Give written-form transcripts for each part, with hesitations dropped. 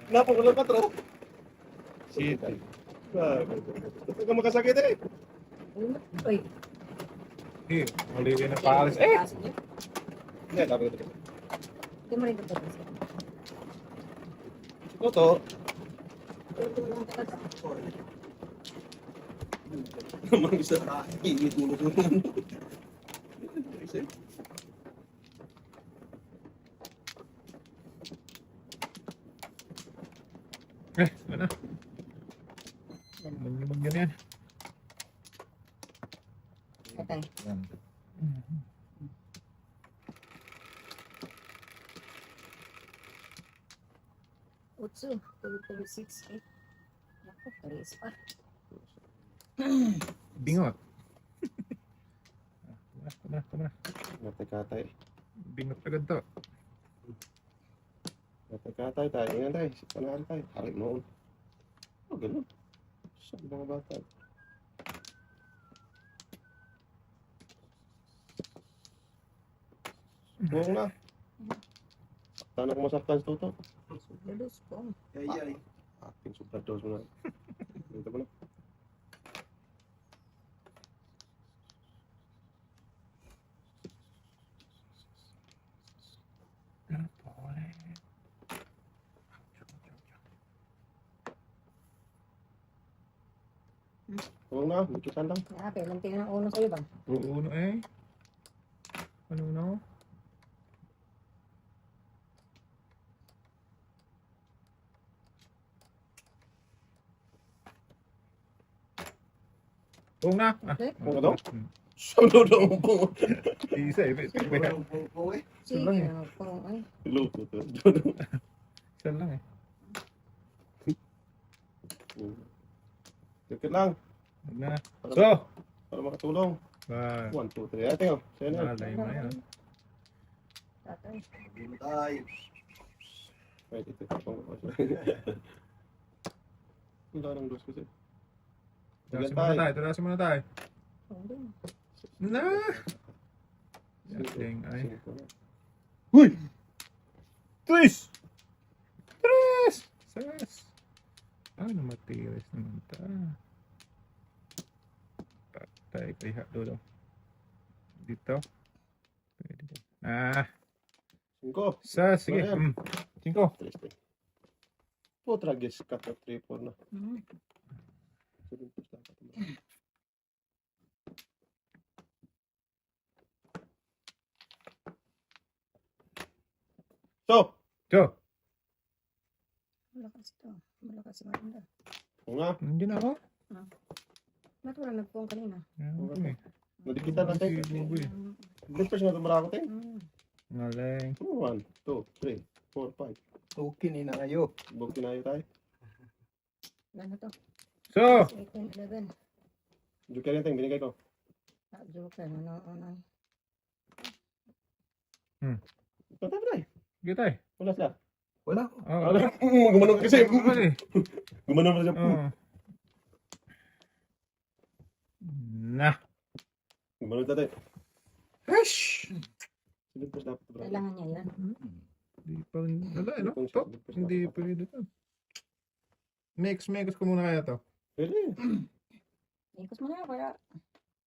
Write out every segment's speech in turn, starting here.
Napakulang 4. City. Ito ka makasakit eh. Uy. Eh, muli din na pares. Eh! Hindi, dapat ito. Hindi mo rin ito. Ito. Naman isa init mo naman. Ano? Lumag yan yan. Patay. Yan. Utso. 236. Ako, paris pa. Bingot. Tama na. Katay-katay. Bingot agad to. Katay-katay tayo. Ngayon tayo. Panahan tayo. Harit noon. Oh, ganun. Sabi mga bata. Buong na. Tanong ko masaktan sa tuto. Lulus ko. Ay. Ating super dose mo na. Dito mo na. Buong na. Bikisan lang. Kailan tingnan ang uno sa'yo ba? Uno eh. Ano? Buong na. Buong na daw? Solo daw ang buong. Isa eh. Sige, lang eh. ay. Luto to. Isa lang eh. Dikit lang. Huwag na. So! Para makatulong. 1, 2, 3. Ate oh. Sa'yo na. Malay mo yan. Tatay. Wait, ito. Ang darang dos kasi. Tarasin muna tayo. Hindi. Na! Yating ay. Uy! Tris! Sas! Ano matiris naman ta? Patay kay Hakdo daw. Dito. Pwede din. 5. Sas, sige. Ayan. 5. 3. Putra guys, kata 3, 4 na. So! Go! Malakas to. Malakas si Maganda. Nga, Hindi na ako. Ba't wala nagpong kanina? Okay. nadikitan natin. Blippers nga ito marakot eh. Ngaling. 1, 2, 3, 4, 5. Okay ni na kayo. Bukti na yun tayo. Ano to? So! 18, 11. Joker yan tayo, binigay ko. Joker. Ano? Patay pa tayo. Sige tayo. Wala sila. Wala. Oh, Gumanon ka kasi. okay. Gumanon pa siya. Oh. Na. Gumanon tayo. Fresh! Blippers dapat. Kailangan niya yan. Hindi pa rin. Wala, ano? Top. Hindi pwede to. Mix ko muna kaya to. Pwede. Ikos mo na kaya.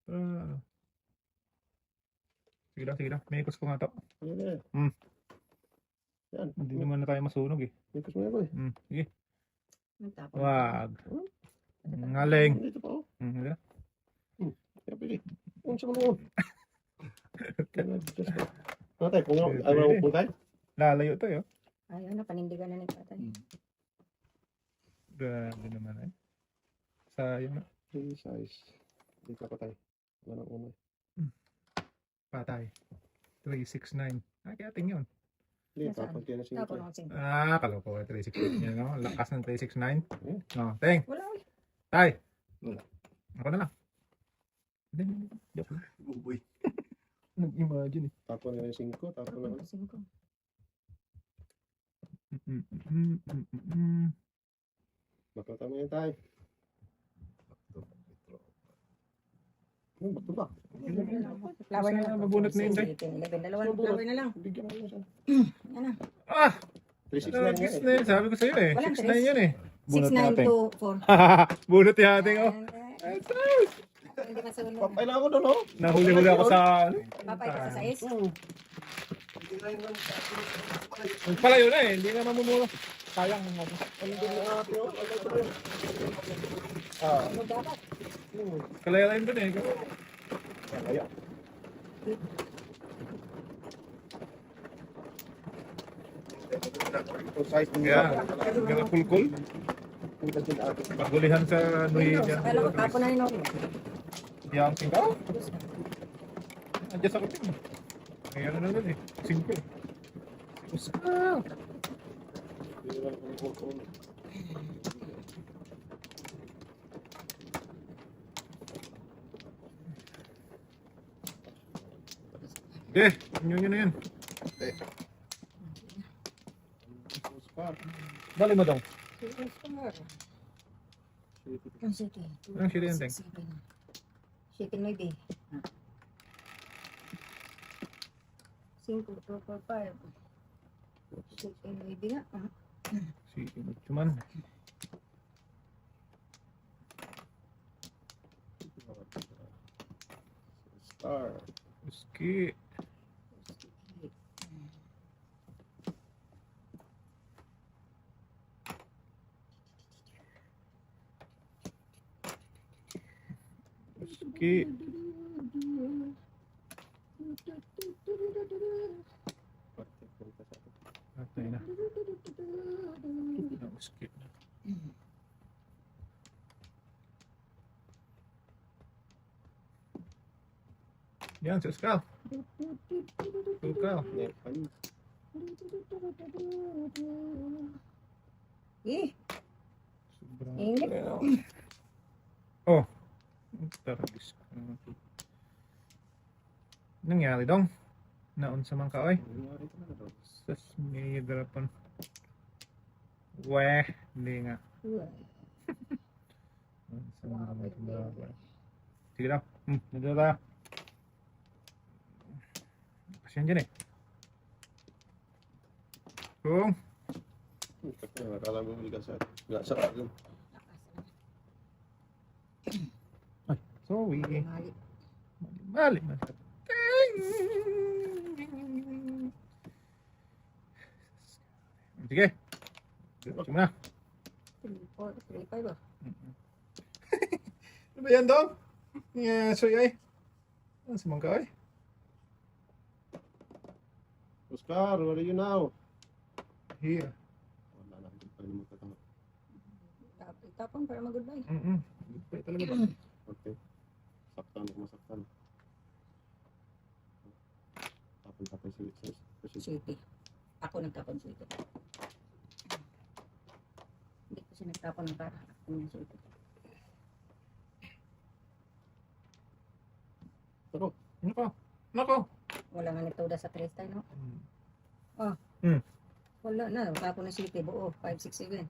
Ano? Sige lang. Mix ko nga to. Pwede. Yan. Hindi naman na tayo masunog eh. Blippers mo na ko eh. Sige. Nagtapon. Wag. Ngaling. Dito pa oh. Sige. Kaya pwede. Kung sa mga. Ano tayo? Kung ayaw mo po tayo? Lalayo to yun. Ay, ano, panindigan na ni tatay. Grabe naman eh. Sayang na. 3 size. Dito pa tayo. Wala nang una. Patay. 369. Kaya ting yun. Hindi, Nasaan? tapos kaya na siya. Tapon ako sing. Kaloko. 369 yun, no? Lakas ng 369. No, ting. Wala ulit. Tay. Wala. Ako na lang. Hindi. Joke lang. Uboy. Nag-imagine eh. Tapos na yung 5. Tapos na. Tapon sing ko. Magkatama yan tayo. Ba't ba? Flower na lang. Mabunot na yun, tay. 18, 11, dalawang flower na lang. Bigyan mo na siya. Ano? 369 nga na yun. Sabi ko sa'yo eh. Walang 6-9 tres. yun eh. Bunot 6, 9, natin. 2, 4. Bunot natin oh. Hindi masunod. Papay lang ako doon, oh. Nahuli-huli ako sa... Papay ka sa 6. Palayo na eh. Hindi na mamumula. Sayang. Ano dapat? Kalaya-layan doon eh. Kaya. Ito size ng Kaya, kaya kulkul. Pagulihan sa Nui. Kala ko kapo na yun. Yang tingkaw. Adjust ako din. Kaya ano na doon eh. 5 eh. Usa. Eh, yun na yun. Dali mo daw. Ang city. Ang city yan, Teng? City 9. 5, 2, 4, 5. City 9 nga. Si cuman. Star. Meski. Meski. Patay na. Meski. Yan, si Oscar. Oscar. Eh, Sobrang... init. Oh. Taragis ka naman. Nangyari dong? Naon sa mga kaoy? Sas may garapan. Weh, hindi nga. Sa mga garapan. Sige daw. Nandito tayo. Pasyan dyan eh. Kung. Akala mo hindi ka sa akin. Ay, sorry. Mali. Mali. Sige. Diretso mo na. 3, 4, 3, 5 ba? Ano ba yan, Dong? Soy ay. Ano si Mangka ay? Oscar, where are you now? Here. Wala na, hindi pa rin magkatawa. Itapon para mag-goodbye. Goodbye talaga ba? Okay. Saktan ako masaktan. Tapon si City. Ako nagtapon city. Hindi ko siya nagtapon ng para. Ako ng city. Nako. Wala nga nitoda sa 3 tayo, no? Wala na. Tapon ng city. Buo. 5, 6, 7.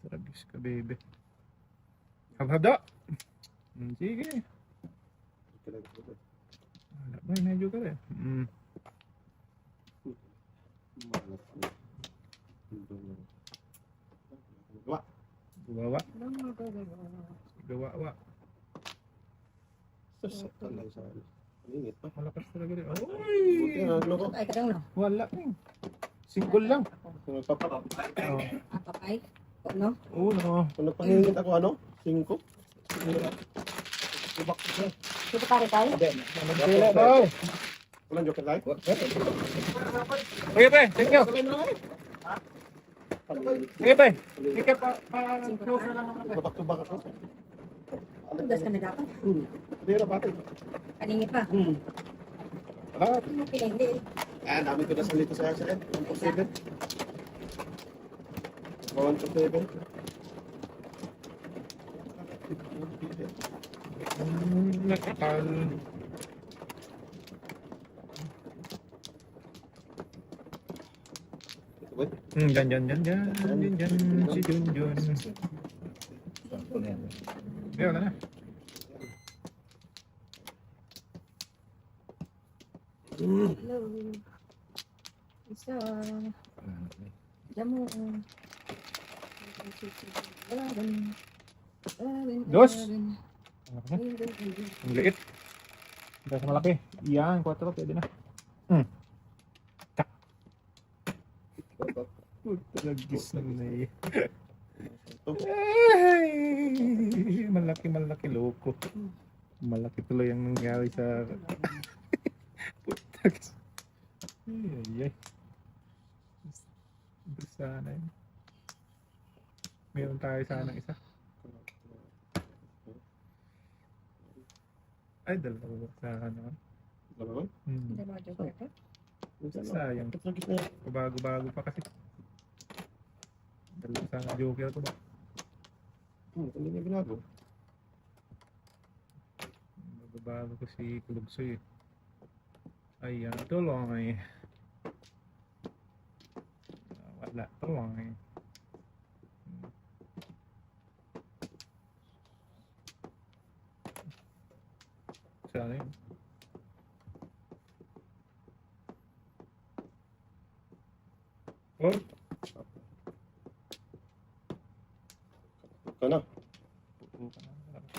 Taragis ka, baby. Habhab. Sige. Wala ba, medyo ka rin. Gawa. Gawa. Sasaktan lang sa akin. Ingit pa. Malakas talaga rin. Buti Oy! na, ano ko? Ay, kadang no? Wala. Single lang. Kung nagpapa... Papay? Ano? Uno. Kung nagpahingit ako, ano? 5? Subak ko siya. Dito pare tayo? Managpila daw. Walang joke tayo? Okay, pre. Thank you. Okay, pre. Ika pa. Babak-tubak ako. Das ka na dapat? Hindi na pati. Kaningit pa? Ah, Hindi. dami ko na sa dito sa akin. 147. 147. Nakakal. Ito ba? Dyan. Si Junjun. Wala na. Hello. Isa. Diyan mo. Dos. Ang liit. Hindi sa malaki. Yan, 4 pwede na. Tak. Talagis na eh. Ay, malaki loko. Malaki tuloy ang nangyari sa putag. Ay. Sana yun. Meron tayo sana isa. Ay, dalawa sana naman. Dalawa? Dalawa joker ko. Sayang. Patragis na yan. Bago-bago pa kasi. Dalawa sana joker ko ba? Hindi niya binago. Bago ko si Kulugsoy. Ayan, tulong eh. Wala, tulong eh. Sana yun. Oh, Ito na. puto ka na.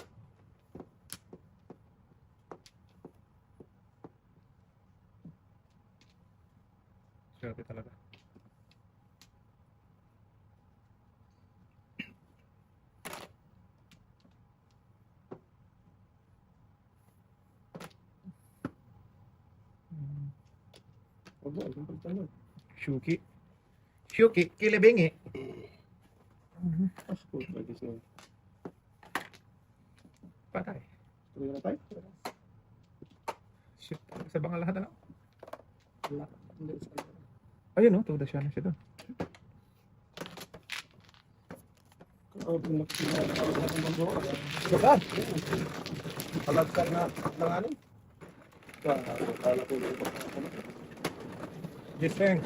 Swerte talaga. Huwag na, huwag palitan na. Shuki. Shuki, kilibingi. Patragis na yan. Patay. Tuloy na tayo. Shit, sa banga lahat na lang. Wala. Hindi sa Ayun oh, tuda siya na siya doon. Saan? Palagkar na langanin. Kala ko yung Giseng.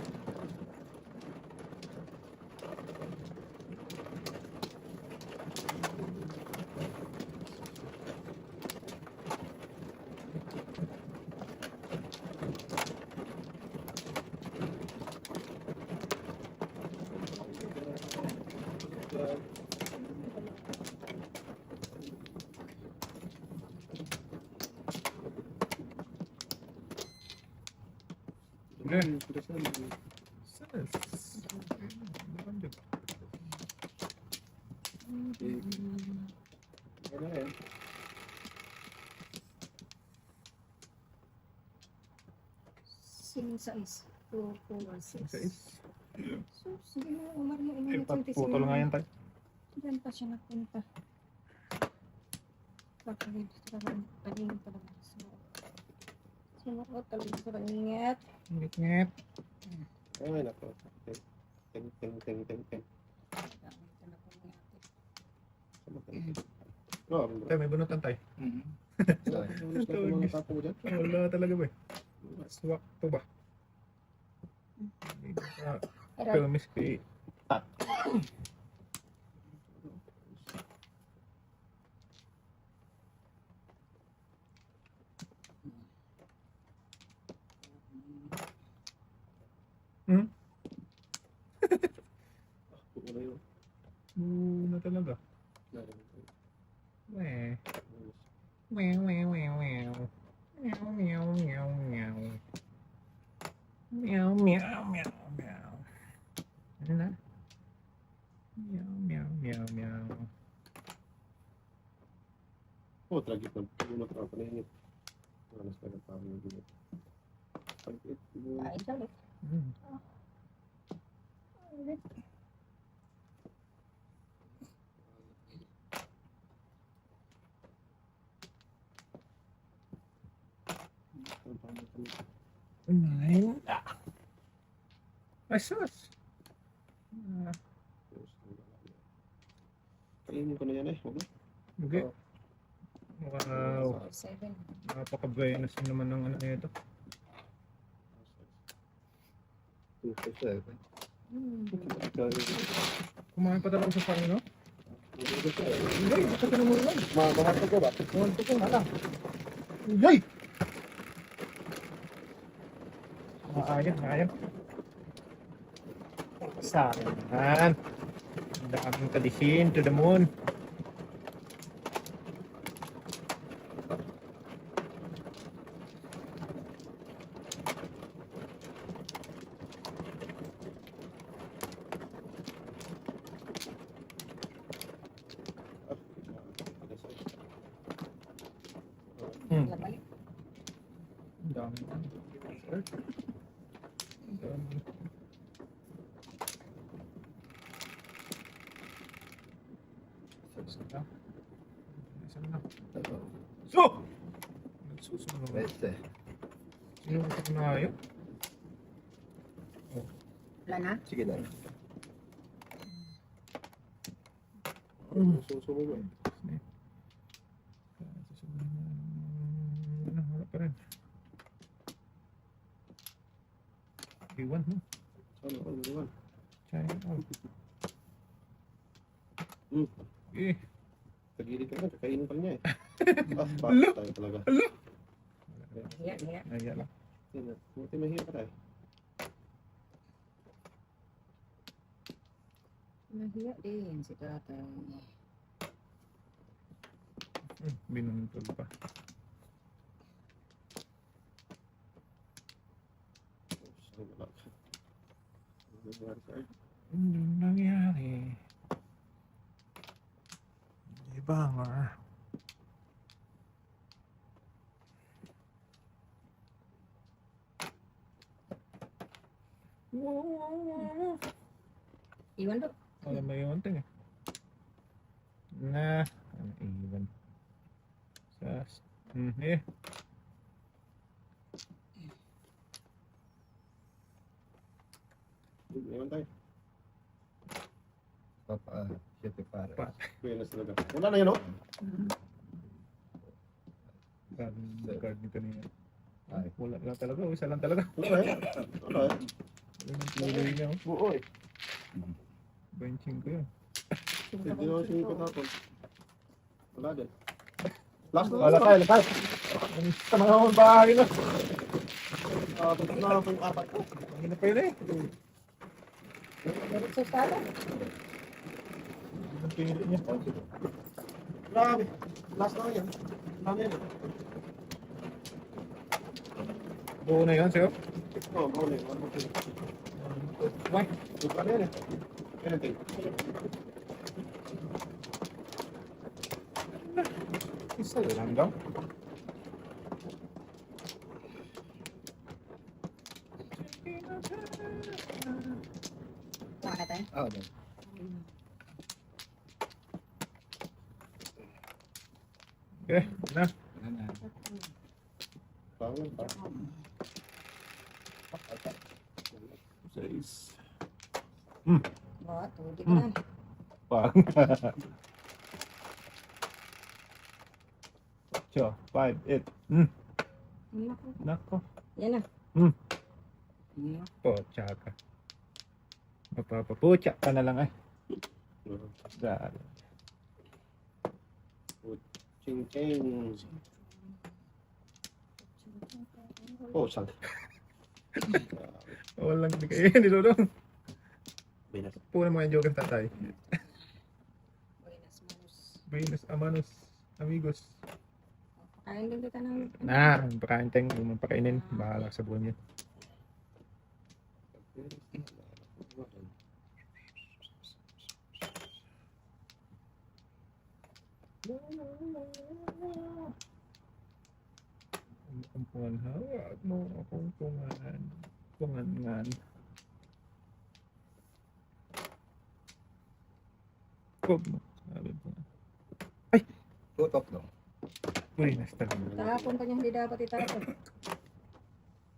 Sing size. 2, 4, 6. Guys, So, sige na, umar mo ingat yung putol nga yan tayo. Diyan pa siya napunta. Pagkawin talaga, paningin talaga. Sinuot talaga sa paningit. Ngit-ngit. Ay, nako. Ting. Gamit ka na po niya. Tayo, may bunutan tayo. Wala talaga ba eh. Swak to ba? Pero miss ko eh. Hmm? Na talaga. Weh. Meow, meow, meow, meow. Meow, meow, meow, meow. Meow, meow, meow, meow. Ano na? Meow, meow, meow, meow. Oh, tragik na. Yung natrapa na yun. Malas ka na pa yung gino. Ay, salit. Hmm. Nine. Ay, sus. Kainin ko na yan eh. Huwag na. Okay. Wow. 7. Napaka-brightness naman ng ano ito. 2-7. Kumain pa talaga sa paano, no? Hindi, baka ka naman lang. Mamatay ko ba? Kumanto ko na lang. Yay! Ayan. Saan? Ang daming kadihin to the moon. Labalik. Ang dami. Ang dami. Isa na. Isa na. So! Nagsusunod. Pwede. Sino ang pagnayo? Wala na? Sige na. Susunod mo. Wala pa rin. Iwan, no? Sana all, iwan. China all. Eh, Tagilid ka na, kakainin pa niya eh. Ala. Tayo talaga. Hiya, hiya. naya lang. Buti mahirap ka tayo. Nahiya din si tatay. Binuntol pa. Saan wala ka? Ano nangyari sa'yo? Ano nangyari? Banger. Iwan do. Wala may iwan ting eh. Na, ano iwan? Sas. Eh. Iwan tayo. Papa, siete pare. Pa. Buenas talaga. Wala na yan oh. Card ni kanina. Ay. Wala lang talaga. O, isa lang talaga. Wala na yan. Wala yan. Yung tuloy niya. Oh. Buo eh. Benching ko yun. Hindi na ako singkot hapon. Wala din. Last na Wala tayo. Lakay. Ang sama naman bahay na. Tapos na lang po yung apat ko. Ang na pa yun eh. Meron sa sala. Ang pili niya. Grabe. Last na lang yan. Dami yan. Buo na yun sa'yo. Oo, bawal eh. One more thing. Why? Suka na yan eh. Anything. Isa lang daw. Wala na tayo. Ah, okay. Okay, na. Ano na? Pangan pa. 6. What? Hindi ka na. Pang. 8, 5, 8. Naku. Nako. Yan na. Po, tsaka. Mapapapucha ka na lang ay. Dahil. Ching ching. Oh, saan? Walang di kayo. Hindi doon. Binas. Puno mo yung joker tatay. Buenas manos. Buenos amanos. Amigos. Pakain din kita ng... Pakain tayong kung mapakainin. Bahala sa buwan yun. Ang pungan hawak mo akong pungan. Pungan. Huwag mo. Sabi po. Tutok no? Buenas talaga. Tapon pa niya hindi dapat itapon.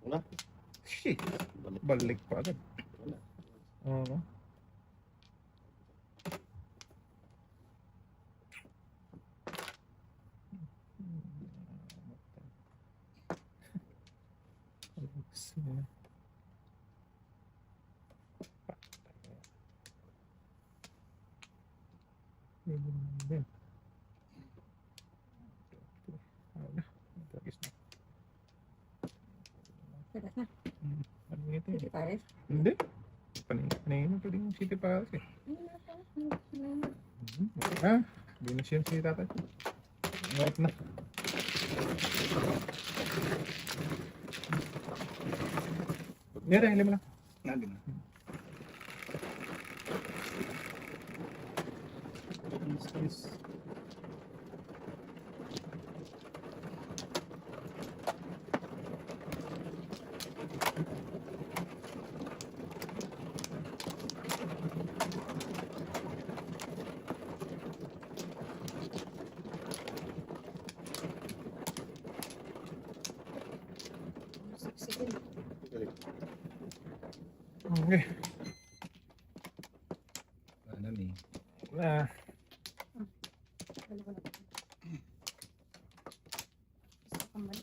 Wala. Shit. Balik. Balik pa agad. Wala. Oo. Tagas na. Ano ito? Hindi pares. Hindi. Paningin pa rin. City Palace eh. Wala pa. Ha? Venus yun si tatay. Wait na. Yan, lima lang. Nalima. Yes. Sige. Galing. Okay. Ano ni? Ah, Dalawa na. Isa pa man.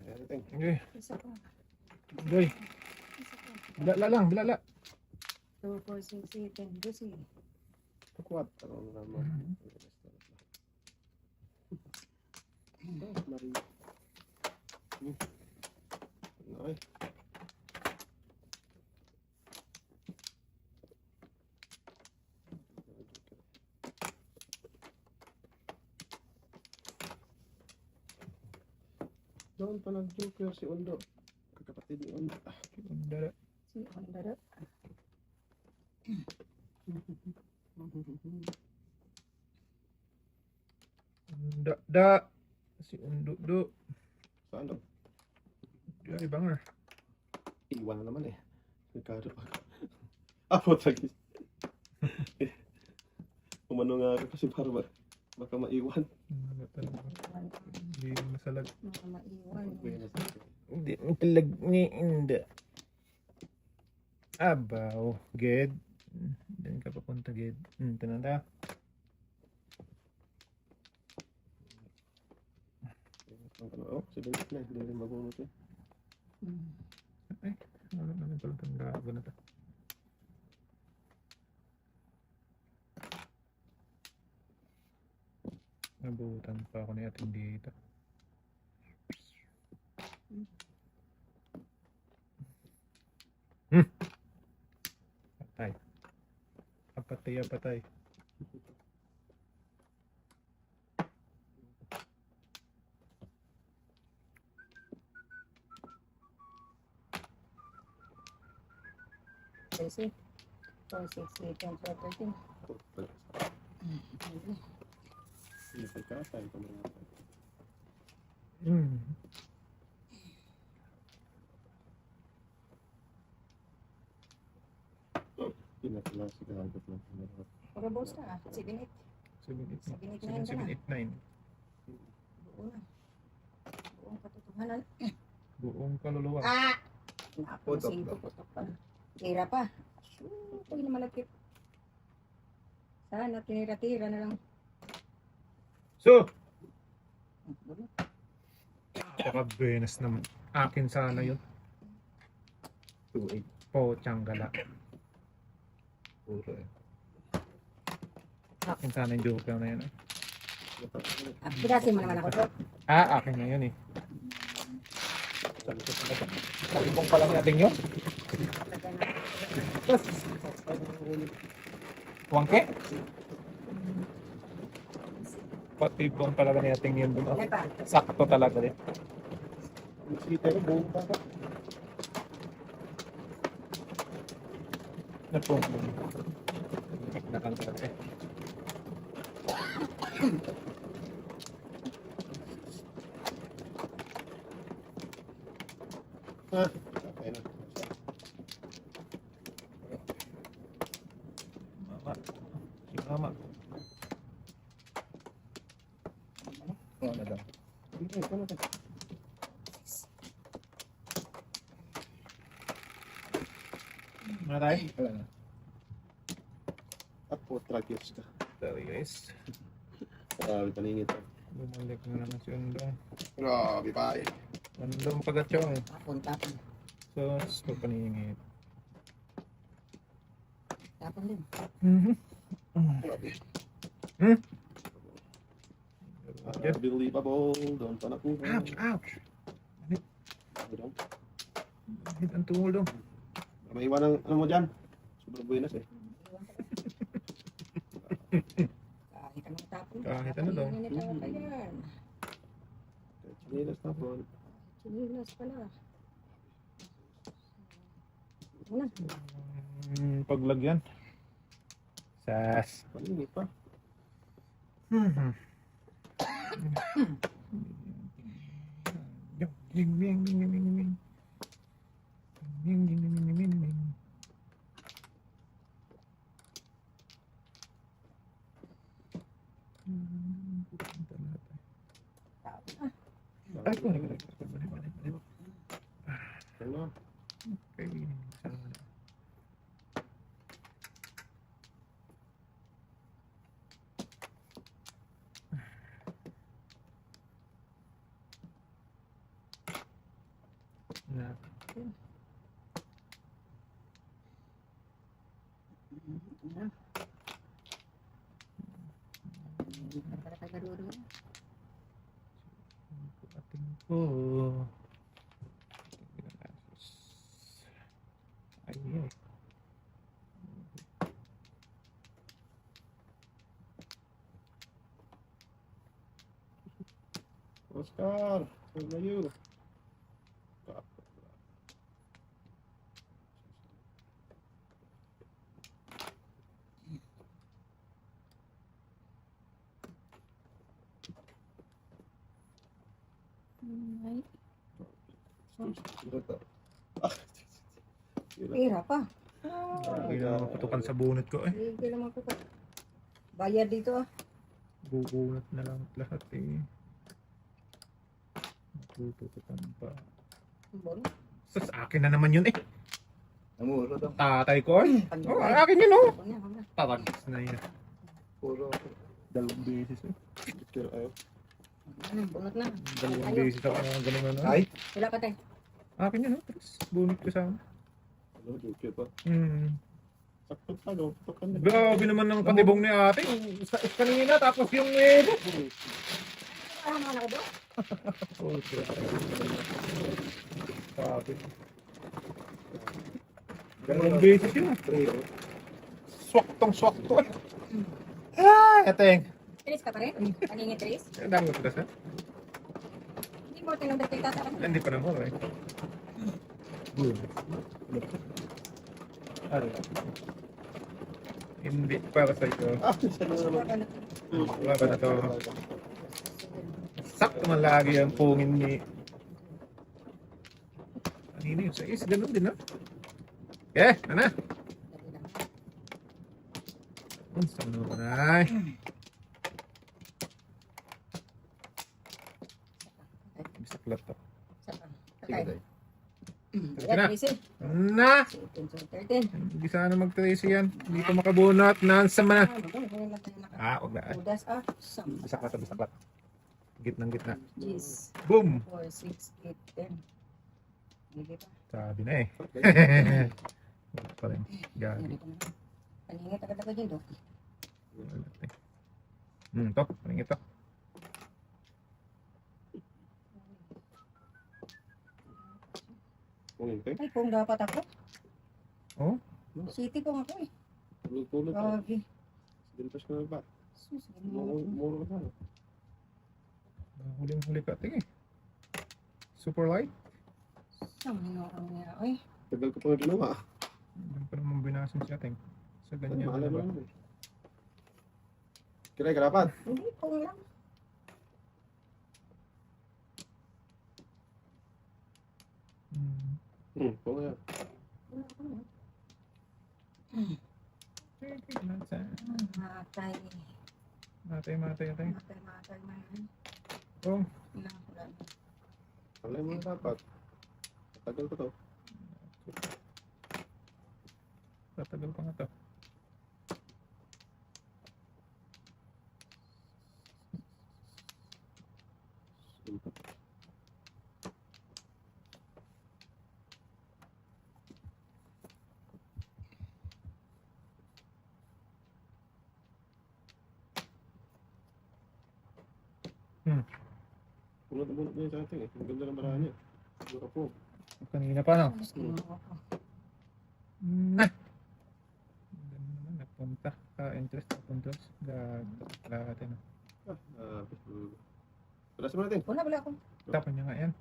Everything. okay. Isa pa. Doy. Isa pa. Bilala lang, bilala. 2, 4, 6, 8, 10, 12. Kukwat. Ano naman. Maria. Okay. Doon pa nag-joker si Ondo. Kakapatid ni Ondo. Bilala. Si Ondara. Da. Si Undo. Saan daw? Ay, banger. Iwan na naman eh. Ricardo pa. Apo tagis. Umano nga ako kasi para baka maiwan. Wala talaga. Hindi masalag. Mga maiwan. Hindi masalag ni Inda. Abaw. Ged. Diyan ka papunta, Ged. Tinanda. Oh, 79. Hindi rin mabunot eh. Ay, wala naman pala itong gago na to. Nabutan pa ako ni ating dito. Patay. Apatay. Kasi 4, 6, 8, 10, 12, 13. Hindi pa kakay ko mga. Pinatala si Gagot lang. Pero boss na, 7, 8. 789. Buo na. Buong katotohanan. Buong kaluluwa. Ah! Ako Putok. 5 putok pa. Tira pa. Uy, malapit. Sana tinira-tira na lang. So, Benes naman. Akin sana yun. 2-8. Pochang gala. Puro eh. Akin sana yung joker na yun. Pirasin mo naman ako to. Akin na yun eh. Talibong pa lang natin yun. Wangke? Patibong talaga natin yun dun. Yan pa. Sakto talaga din. Sita ko, buong pa ka. Napong. Nakan talaga eh. Ha? Okay na. Mama. Si mama. Oo na daw. Hindi, ito na tayo. Mga tayo? Wala na. Apo, tragis ka. Sorry guys. Grabe, paningit. Bumalik na naman si Undong. Grabe, pare. Undong pagatsong. Punta pa. So paningit. Tapon din. Grabe. Hmm? Unbelievable. Doon pa nakuha. Ouch! Doon. Hit ang tungol dong. Maiwan ang ano mo dyan. Sobrang buenas eh. Kahit anong tapon. Kahit ano daw. Nito pa yan. Chinilas na po. Sinilas pala. Una. Paglagyan. Sas. Palingi pa. Ay, balik. Ano? Okay. Na. Una. Para tagaluro. Ating ko. Ay. Oscar! Where are you? Ay, Ito to. pera pa. Ay, naputukan sa bunot ko eh. Hindi naman ko. Bayad dito ah. Bubunot na lang lahat eh. Natututukan pa. Bon. Sa akin na naman yun eh. Namuro daw. Tatay ko eh. Oh, akin yun oh. Huwag na. Tatagis na yun. Puro. Dalawang beses eh. Picture ayaw. Bunot na. Dalawang Tayo. beses ako ng ganun ano. Ay! Wala pa tayo. Akin yun oh. Tapos bunot ko sa Ano? Picture pa. Sakto pa, no? Grabe naman ng patibong ni ate. Kanina tapos yung Ah, mga nakado. oh, grabe. Dalawang beses yun. Swaktong swakto. Ay, ateng. Tris ka pa rin? Kanina Tris? Ang dami ko sa. Hindi mo tinunod kita sa kanila. Hindi pa naman eh. Good. Ano? Hindi para sa ito. Sana naman. Wala ba na to? Sakto man lagi ang pungin ni... Kanina yung sa is, ganun din ha? Eh, ano? Saan naman ay? Bisaklat to. Sakay. Sige, Sige na. Ayan, Tris eh. Na! 13. Hindi sana mag-trace yan. Hindi pa makabunot. Nansa man na. Ah, Wag na. Udas ah. Sam. Bisaklat. Gitnang gitna. Jeez. Boom! 4, 6, 8, 10. Hindi pa. Sabi na eh. Wala pa rin. Gagi. Hindi pa na. Kanina tagal-tagal dyan do. To. Paling ito. Pungin Ay, kung dapat ako. Oh? City kung ako eh. Tulog-tulog ka. Grabe. Dintas ka na ba? Sus, ganun. Muro ka na. Huling-huli ka. Tingin. Super light. Saan ang niya? Ay, Tagal ko pa na ginawa. Hindi pa naman binasin siya. Ting. Sa ganyan. Mahal Ano ba? naman. Kira, karapat. hindi kung lang. Kung yan. Matay. Matay. Matay. Oh. Wala, wala. Alay mo na dapat. Tagal ko to. Tatagal pa nga to. Bunot-bunot niya sa atin eh. Ang ganda ng barahan niya. Ano po? Kanina pa no? Tapos kinuha ko. Na! Ganda naman napunta. Ka-interest na puntos. Lahat yun. Palasin mo natin. Wala ako. Tapan niya nga yan.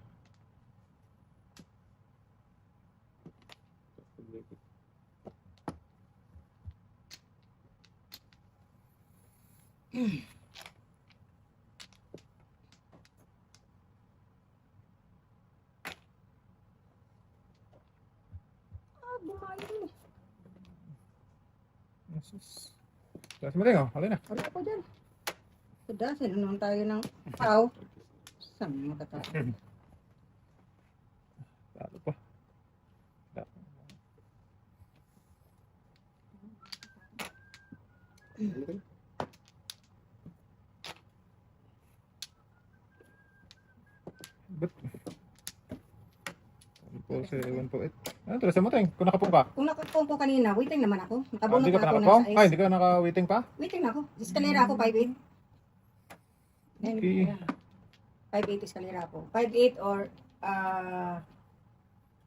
Bumayo din eh. Asus. Taas mo rin, oh. Halina. Wala ako dyan. Sada, sinunon tayo ng pao. Saan makataas? Lalo pa. Ba't? 147.8. Ano, tuloy mo tayong? Kung nakapong ka? Kung nakapumpo kanina, waiting naman ako. Nakabunot Hindi ka na pa ako nakapong? ng Ay, hindi ka naka-waiting pa? Waiting na ako. Escalera ako, 5'8". Okay. 5'8 escalera ako. 5'8 or,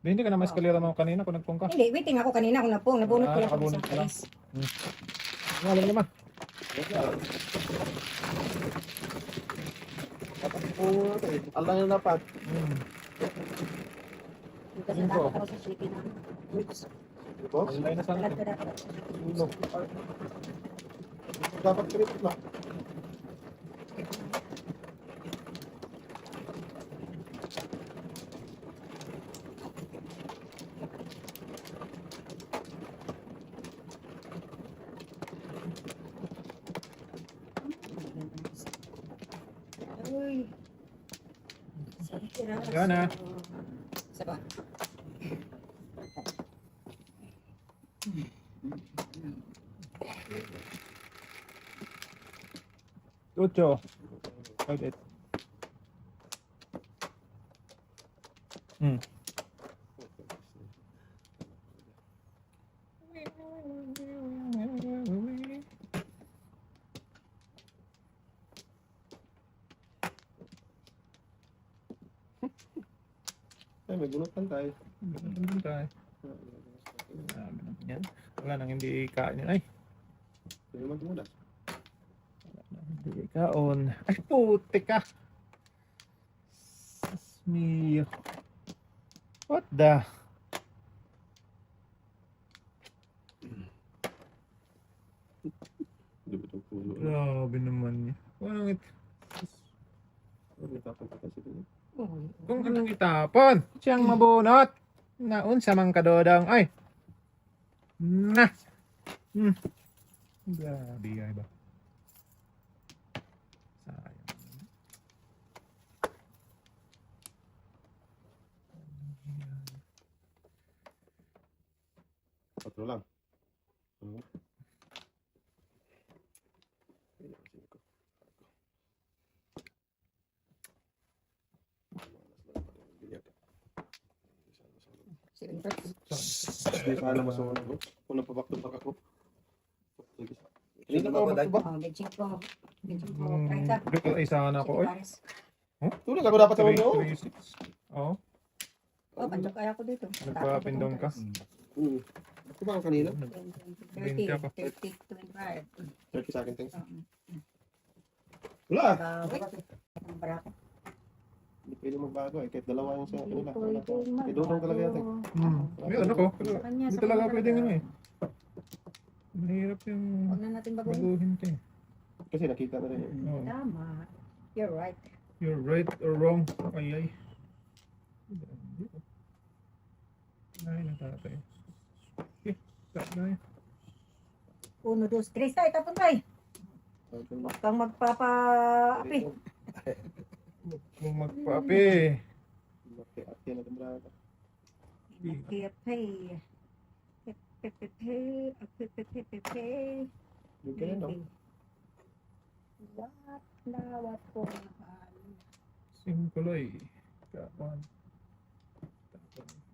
Hindi ka naman eskalera mo kanina kung nagpong ka. hindi, waiting ako kanina kung napong. Nabunot ko lang ako nakabunot sa ka lang. place. Alam naman. Alang yung dapat. Kasi Yun po. dapat ako sa city na. Ito? Alay na sana. Alam ko dapat ako sa city. Tulog. Dapat pinipit na. Uy. Sabi ko na. Yan na. Isa pa. Ocho. 5'8. Ay, may bunutan tayo. Ganun tayo. Sabi naman yan. Wala nang hindi kain yun. Ay, Pwede magmula. wala nang hindi kaon. Ay, puti ka. Sasmiyo. What the? Hindi ba itong puno? Grabe naman niya. Walang Ano tapon ka kasi din? Uy. Kung anong itapon, siyang mabunot. Naun sa mga kadodang. Ay. Na. Grabe ay ba? Sayang. Patro lang. Hmm. Sige, first. Hindi sana masuot ko. Kung napabak-to-back ako. Sino Kanina pa ba ba? ako Oh, medyo ko. Medyo ko. Hmm, Kahit sa. Dito ay sana ako. Oy. tulog ako dapat sa ulo. 3, 6. Oo. Oh, pantok kaya ko dito. Nagpapindong ka. Ako ba ang kanina? 30, 20 ako. 30, 25. 30 sa akin, thanks. Oo. Wala! Ang barako. Hindi pwede magbago eh. Kahit dalawa yung sa Hindi kanila. pwede magbago. Idudong talaga yan eh. May ano ko. Pero Sa kanya, hindi sa talaga kanya pwedeng ano talaga. eh. Mahirap yung Huwag na natin baguhin. baguhin ka eh. Kasi nakita na rin eh. Oo. Tama. You're right. You're right or wrong. Ay ay. Ay, natatay. Okay, start na yun. 1, 2, 3, tayo. Tapon tayo. Huwag kang magpapa-api. Kung magpapi. Maki-ati na itong brada. Api-api. Api-api. Api-api. Yung ganyan no? Lawat ko mahal. Simpuloy. Kapan.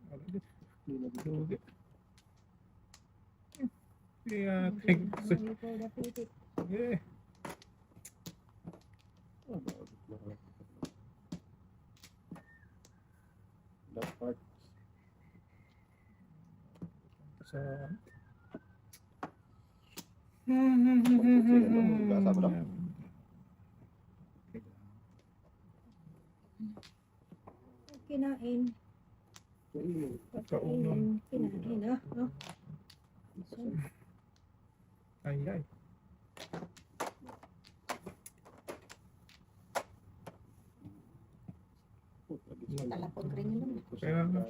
Alagit. Hindi na dito. Lugi. Kaya, sige. That part. Sa Kinain. Pagkain. Kinain, ah. Oh. Ay, ay. Talapon rin yun. Kaya nga.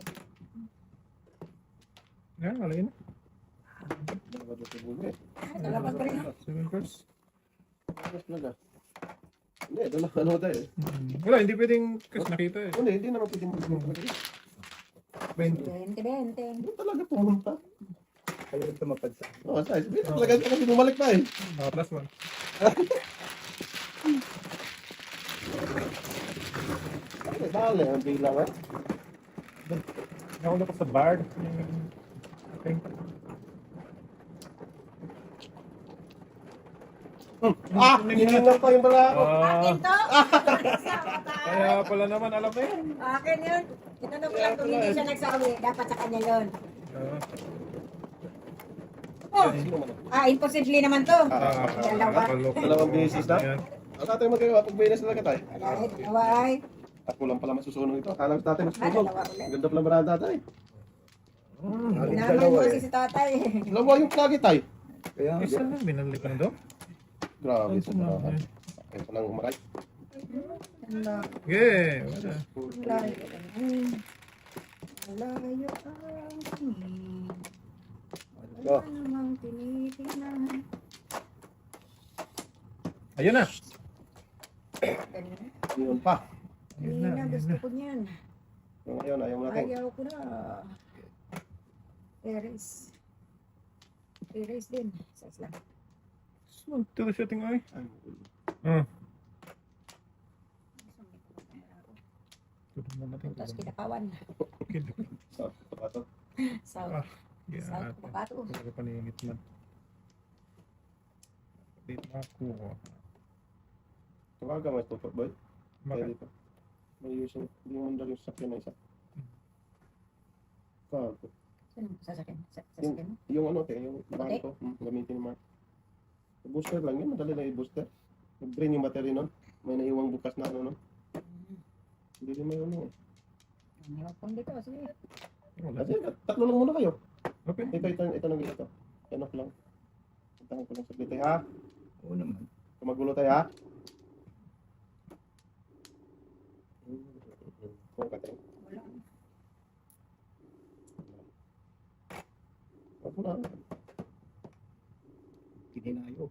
Yan, alay na. Talapon rin yun. 7 cards. Hindi, ano tayo. Wala, hindi pwedeng kasi nakita eh. Hindi naman pwedeng 20. 20. Doon talaga pumunta. Ayaw tumapad sa. Oo, size. Hindi talaga kasi bumalik na eh. Plus 1. Dali, ang bilang eh. Nakuha ko sa bard. Okay. Hiningal pa yung pala ako. Akin to! Kaya pala naman alam mo yan. Akin yun. Tinanong ko lang kung hindi siya nagsawi. Dapat sa kanya yun. Oh! Imposible naman to. Dalawa. Dalawang beses na. Ang tatay magagawa pag binas na tayo. Alright, away. Ako lang pala masusunog ito. Akala ko tatay masusunog. Dalawa ulit. Ang ganda pala ba na tatay? Naman mo kasi si tatay. Dalawa yung plagi tayo. Kaya nga. Isa lang, binalikan daw. Grabe. Isa lang. Ito lang umaray. Okay, wala. Layo ang tingin. Wala namang tinitingnan. Ayun na. Kanina. Yun pa. Ayun na, Kanina ayun gusto na. ko niyan. Yung ngayon, ayaw mo natin. Ayaw ko na. Eris. Eris din. Sas lang. So, ito siya tingay. Ah. Ito naman natin. Tapos kinakawan. Okay. Sa sapato. South. Yeah, South Cotabato. talaga paningit man. Dito ako. Tumaga mo ito, boy. Kaya Bakit? dito. May using. Hindi mo mandar yung sakyan na isa. Kago. Saan sasakyan? Sasakyan mo? Yung ano, yung bangko. Gamitin mo. Booster lang yun. Madali lang i-booster. Mag-drain yung battery nun. May naiwang bukas na ano nun. Hindi din may ano eh. May wapon dito. Sige. Wala. Kasi tatlo lang muna kayo. Okay. Ito nang ito. Ano ko lang. Puntahan ko lang sa tayo ha. Oo naman. Kung magulo tayo ha. Kung katay. Wala. Ako na. Kininayo.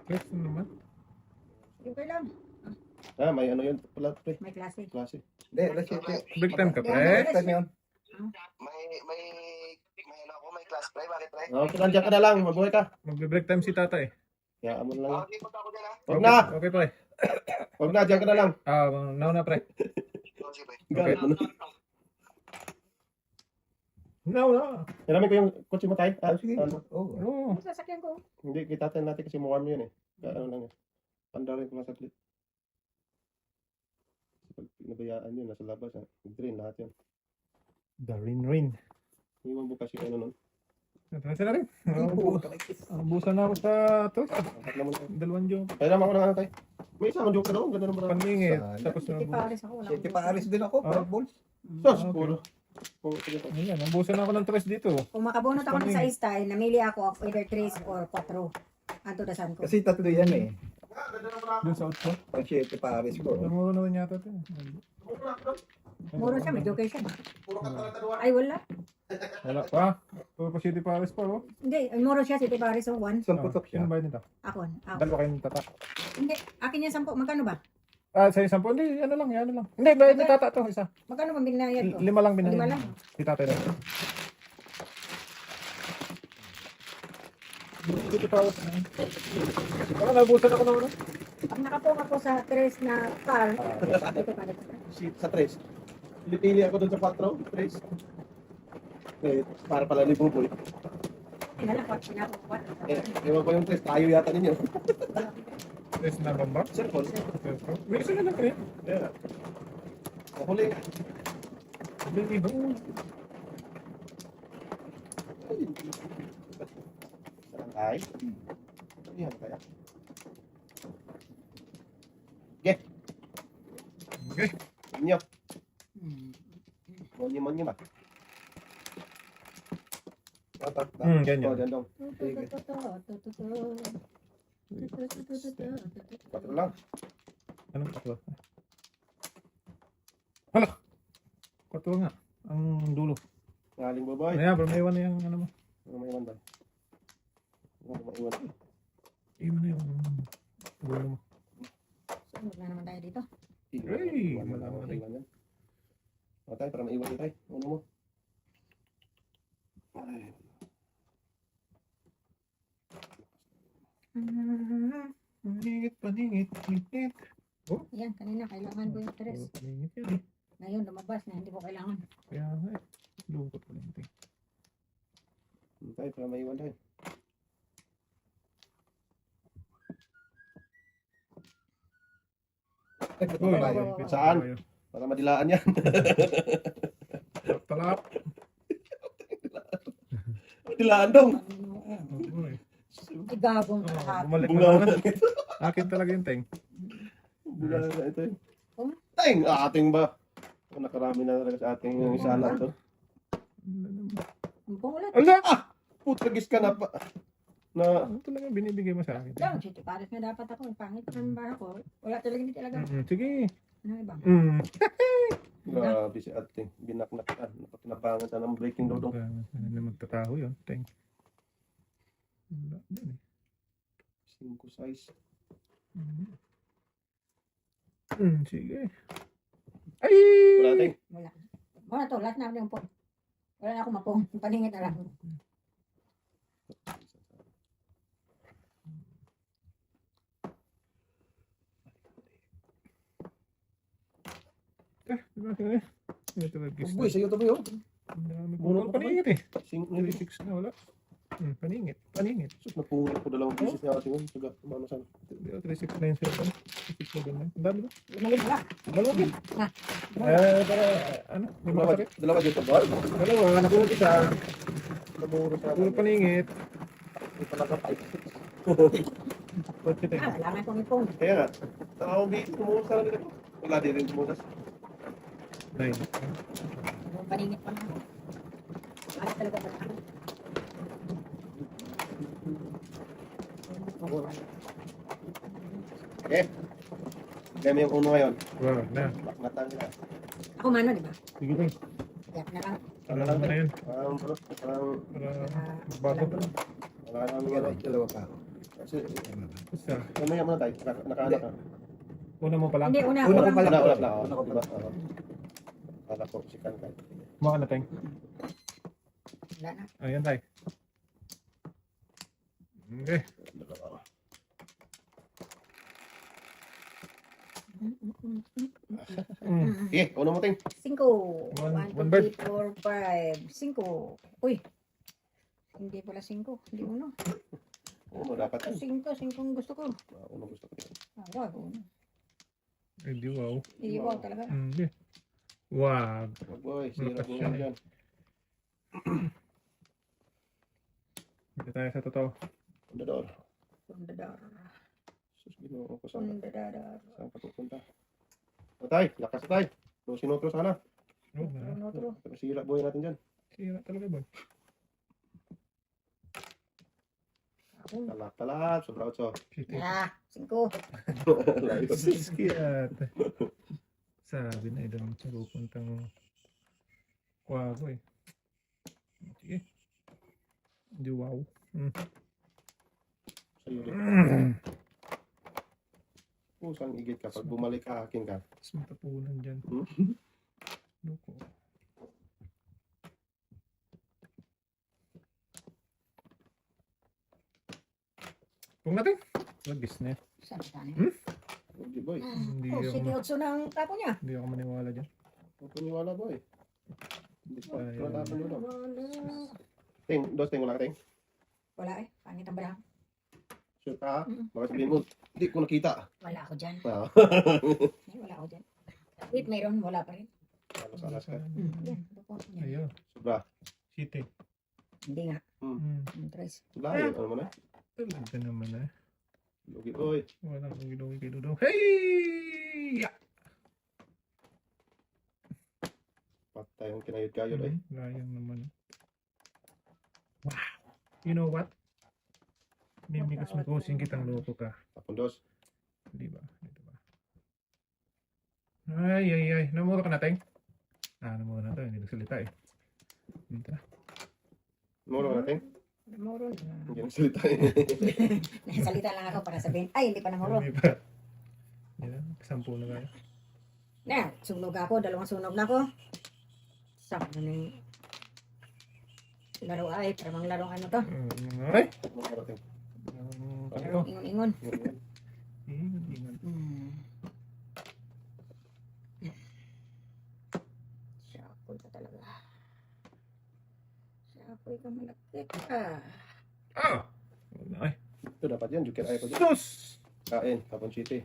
Yes, naman. Okay lang. May ano yun pala pre. May klase. Klase. Hindi, alas 7. Break time ka, Yeah, pre. Time yun. May ano ako, may class pre, bakit pre? Okay, nandiyan ka na lang. Mabuhay ka. Magbe-break time si tatay. Kaya mo na lang. Okay, punta ako dyan ha. Huwag na. Okay, pre. Huwag na. Diyan ka na lang. Nauna, pre. Okay, pre. Galit mo na. Nauna. Hiramin ko yung kotse mo tayo. Sige. Ano? Oo. Oo. Ang sasakyan ko. Hindi, kita tayo natin kasi warm yun eh. Kaya ano lang yun. Pandarin ko lang sa clip. Pag pinabayaan yun, nasa labas ha. Drain lahat yun. Darin. Iwan bukas yung ano nun. Nasa na rin. Busan na ako sa to. Angkat naman tayo. Dalawang joke. Kaya naman ako na ano tayo. May isang joke ka daw. Ganda naman. Paningit. Sana. Tapos Hindi pa alis ako. Wala. Siyete pa aris din ako. Ah. 5 balls. Sos, Okay. puro. Puro, sige po. Ayan, nabusan ako ng tres dito. Kung makabunot ako ng 6 tayo, namili ako of either 3 or 4. Anto dasan ko. Kasi tatlo yan eh. Doon sa outro. Ang 7 pa aris ko. Namuro naman yata ito. Muro siya, may education. Puro ka talaga. Ay, wala. Wala pa. Puro pa City Paris pa, oh. Hindi, muro siya, City Paris, so 1. Isang putok siya. Sino ba nito? Ako. Dalawa kayong tata. Hindi, akin yan 10. Magkano ba? Sa isang po, hindi, ano lang, yan lang. Hindi, bayad ni tata to, isa. Magkano bang binayad ko? 5 lang binayad. 5 lang. Si tatay lang. City Paris. Wala, nabusan ako naman. Pag nakapong ako sa 3 na car, City Paris. Sa tres. Pili ako dun sa 4. Tres. Eh, para pala ni Buboy. Nalakot, sinako. Ewan ko yung tres. Tayo yata ninyo. Tres na bomba. Cellphone. May isa na lang kaya. Yeah. Mahuli. Hindi ba? Sarang ay. Yan kaya. Okay. Inyo. Hmm. Monyo ba? Ganyan. Oh, dyan dong. Patro lang. Anong katwa? Hala! Katwa nga. Ang dulo. Ngaling babae. Ayan, pero may iwan na yung ano mo. Ano maiwan ba? Ano maiwan? Iwan na yung dulo mo. Sunod na naman tayo dito. Hey, Iwan mo lang. wala. Iwan yan. O tayo, para maiwan din tayo. Ano mo? Ay. Paningit, paningit. Yan, kanina kailangan ko yung tres. Paningit yan eh. Ngayon, lumabas na, hindi ko kailangan. Kaya nga eh. Lukot ko lang ito eh. Ano tayo, para maiwan tayo. Uy, Tayo. Saan? Para madilaan yan. Talap. Madilaan dong. Uy. Ay, gagong Oh, lahat. bumalik na Bunga naman. Akin talaga yung teng. Bunga na ito eh. Oh? Teng! Ating ba? Nakarami na talaga sa ating yung isa lang to. Ang pangulat. Ala! Putragis ka na pa. Na, Ano talaga binibigay mo sa akin? Lang, City Paris nga dapat ako. Ang pangit ng bara ko. Wala talaga, hindi talaga. Sige. Ano iba? grabe si ating. Binaknak ka. Napakinabangan sa ng breaking daw dong. Ano na magtataho yun? Teng. Wala din eh. 5 size. Sige. Ay! Wala teng. Wala. Wala to, last na ako yung po. Wala na ako mapong. Paningit na lang. Diba? Ito nag-gis Boy, na. sa'yo to boy oh. Ang dami ko. Buno Wala pa paningit eh. 5 36 na wala. Paningit. Paningit. sus, napungit ko 2 pieces niya kasi yun. Saga, umano sana. 36 na yung cellphone. 36 na ganun. Ang dami ba? Lumalim wala. Malaki. Na. Para ano? May Dalawa, makasakit. dalawa dyan sa ball. Dalawa. Nakulot isa. Namuro sa Puro paningit. Hindi talaga 5. Ba't kita Ah, kailangan kong ipong. Kaya nga, tao di tumulong sa nila ko. Wala din rin tumulas. Nine. Yung paningit pa na. Ano talaga ba? Okay. Kaya may yung uno ngayon. Wow, na. Baknatan nila. Ako mano, di ba? Sige lang. Yak na lang. Ano Ano lang na tayo? yun? Parang, Para Ah, bago. wala namin gano'n. Dalawa pa. Kasi, Isa. mamaya muna tayo. Nakaanak ka. Una mo pa lang. Hindi, una. Una ko Una pala. Wala lang. Una ko Diba? pala. Kala ko si Kankay. Mga na tayong. Wala na. Ayan tayo. Okay. Sige, uno mo ting. 5. One 1, 2, bird. 3, 4, 5. 5. Uy. Hindi pala 5. Hindi uno. Uno dapat. 5 ang gusto ko. Uno gusto ko. Ah, wag uno. Eh, di wow. Iiwaw talaga. Hindi. Wag. Boy, sira Malakas po yan. nga dyan. Dito tayo sa totoo. Pundador. Pundadar. Sus, ginoo ko sana. Pundadar. Saan ka pupunta? Patay, lakas tayo. So, sinotro sana. Oh, na. Otro. Sira buhay natin dyan. Sira talaga ba? Talat, sobra 8. Shit. Ah, 5. Layo. Siskiyat. Sabi na ilang pupuntang kwago eh. Sige. Hindi wow. Sa'yo rin. Pusang igit ka. Pag bumalik ka, akin ka. Tapos matapunan dyan. Loko. Kung natin. Lagis na. Saan ba tayo? Hindi boy. Hindi Oh, ako, City Otso ng tapo niya. hindi ako maniwala dyan. Huwag paniwala boy. Hindi pa. Ay, Wala pa nyo Wala. Ting, ting, wala ka ting. Wala eh. Pangit ang barang. Sure ka ha? Mm. Baka sabihin mo, hindi ko nakita. Wala ako dyan. Wow. Ay, wala ako dyan. Wait, mayroon. Wala pa rin. Alas ka. Yan. Dupo. Yan. Ayun. Sobra. City. Hindi nga. Hmm. Yung tres. Layo. Ano mo na? Talaga naman eh. Lugi, oy. Walang ugi-ugi kay Dudong. Hey! Ya! Patay ang kinayod-kayod, ay. Sayang naman. Wow! You know what? Mimigas mo kusing kitang loko ka. Tapon dos. Di ba? Dito ba? Ay. Namura ka na, Teng? Namura na to. Hindi nagsalita eh. Dito na. Muro natin. Namuro. Hindi nagsalita eh. Nagsalita lang ako para sabihin, ay, hindi pa namuro. Hindi pa. Yan na. Kasampu na kayo. Na, sunog ako, 2 sunog na ako. Saan na yung laro ay, para mang larong ano to. Ay! Muro natin. Ano? Ingon-ingon. Ingat. Siyapoy ka talaga. Siyapoy ka malakit ka. Ah! Ay! Ito dapat yan. Joker ay ko dyan. Sus! Kain. Tapon city.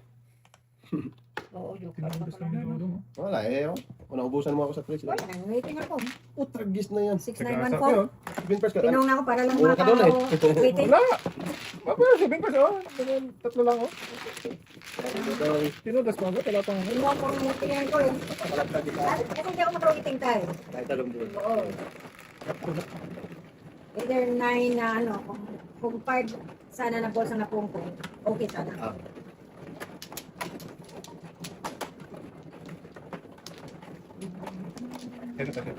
Oo, joke ka Tinandas pala na ni naman. Dudong. Wala eh. Oh. Unang ubusan mo ako sa place. Wala, nangiting ako. Utragis na yan. 6914. Sabihin pa ka. Tinong na ako para lang Mura ka doon waiting. Wala! Mapa, sabihin pa siya. Tatlo lang oh. Tinudas mo agad. Wala pang ano. Hindi mo akong tingnan ko eh. Kasi hindi ako makawiting tayo. Kahit alam doon. Oo. Either 9 na ano, kung 5 sana na bolsa na pungpong, okay sana. Ah. Ito pa siya.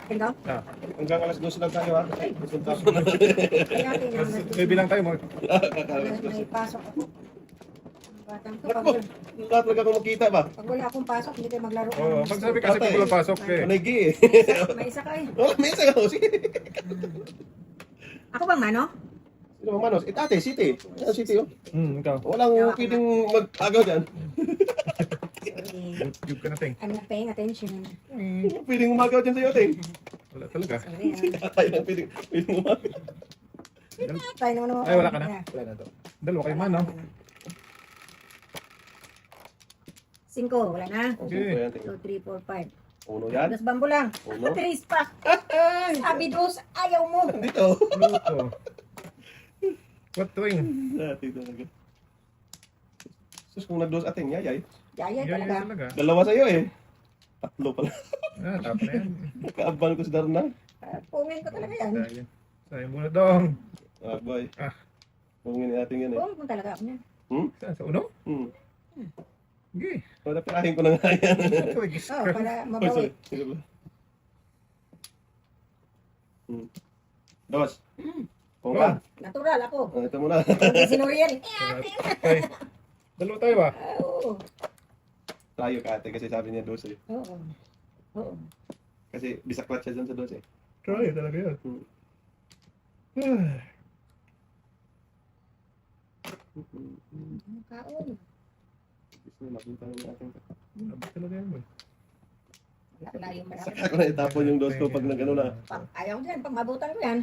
Tingnan. Ah. Hanggang alas 12 lang tayo ha. Gusto tayo. Kaya tingnan. May bilang tayo mo. May pasok ako. Batang to, Naku, lahat talaga akong makita ba? pag wala akong pasok, hindi kayo maglaro. Oo, pag sabi kasi pag walang pasok eh. Panagi eh. May isa ka eh. Wala, may isa ako. Sige. Ako bang mano? Sino bang manos? Ate, city. Ano city oh? Ikaw. Walang pwedeng mag-agaw dyan. Sorry. YouTube ka na, Teng. I'm not paying attention. Walang pwedeng umagaw dyan sa'yo, ate. Wala talaga. Sorry ah. Tayo lang pwedeng umagaw. Tayo naman ako. Ay, wala ka na? Wala na to. Dalawa kayo man, no? 5, wala na. Okay. 2, 3, 4, 5. Uno yan. Dos bambo lang. Uno. 3 pa. Sabi dos, ayaw mo. Dito. Luto. What ring? Dati talaga. Sus, kung nag-dos ating yayay. Yaya Yan talaga. talaga. Dalawa sa'yo eh. Tatlo pala. Ah, tap na yan. Nakaabang ko si Darna. Pungin ko talaga yan. Sayang. Sayang muna dong. Ah, boy. Ah. Pungin natin yan eh. Pungin ko talaga ako niya. Saan? Sa uno? Hmm. Sige. Para pirahin ko na nga yan. Oo, para Oh, mabawi. sorry. Sige ba? Dos. Kung ka. Natural ako. Ah, ito muna. Hindi sinuriyan. Ay. Dalawa tayo ba? Oo. Tayo ka ate kasi sabi niya dos eh. Oo. Oo. Kasi bisaklat siya dyan sa dos eh. Try talaga yun. Kaon. Gusto niya makita ng ating Abot talaga yan, boy. Wala yung marami. saka ko na itapon yung dos ko pag nag-ano na. Ayaw ko dyan. Pag mabutan ko yan.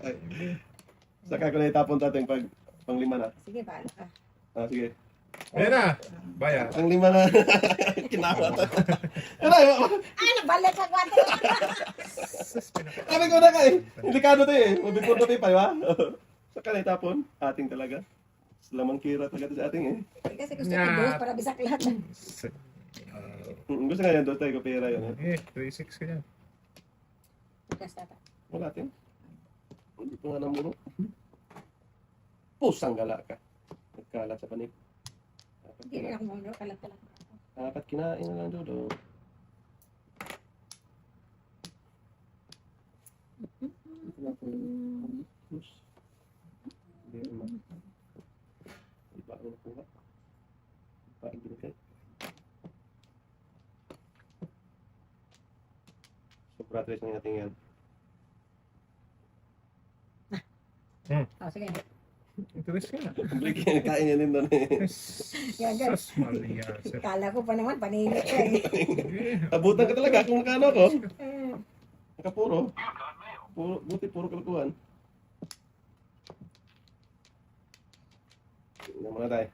Ay. Saka ko na itapon tating pag pang-5 na. Sige, bahala ka. Ah, sige. Ayan na. Baya. Pang-5 na. Kinawat. Ano yun? Ay, nabalik sa kwate. Sabi ko na ka eh. Delikado to eh. Mabipur na tayo pa, di ba? Saka na itapon. Ating talaga. Lamang kira talaga to sa ating eh. Kasi gusto ko dos para bisak lahat. Gusto nga yan, dos tayo ko pera yun eh. 3-6 ka dyan. Bukas tata. Wala atin. Hindi pa nga namuro. Pusang gala ka. Nagkalat sa panig. Hindi rin ako mga kalat-kalat. Dapat kinain na lang dodo. Hindi naman. Iba ang nakuha. Iba ang binigay. Sobra tres na natin yan. Oh, sige. Interest ka na. Balik yan, kain yan din doon eh. Yan, yan. Sas Maria. Sir. Kala ko pa naman, paninit ka eh. Abutan ka talaga kung kano ko. Eh, Nakapuro. Buti puro kalkuhan. Tingnan muna tayo.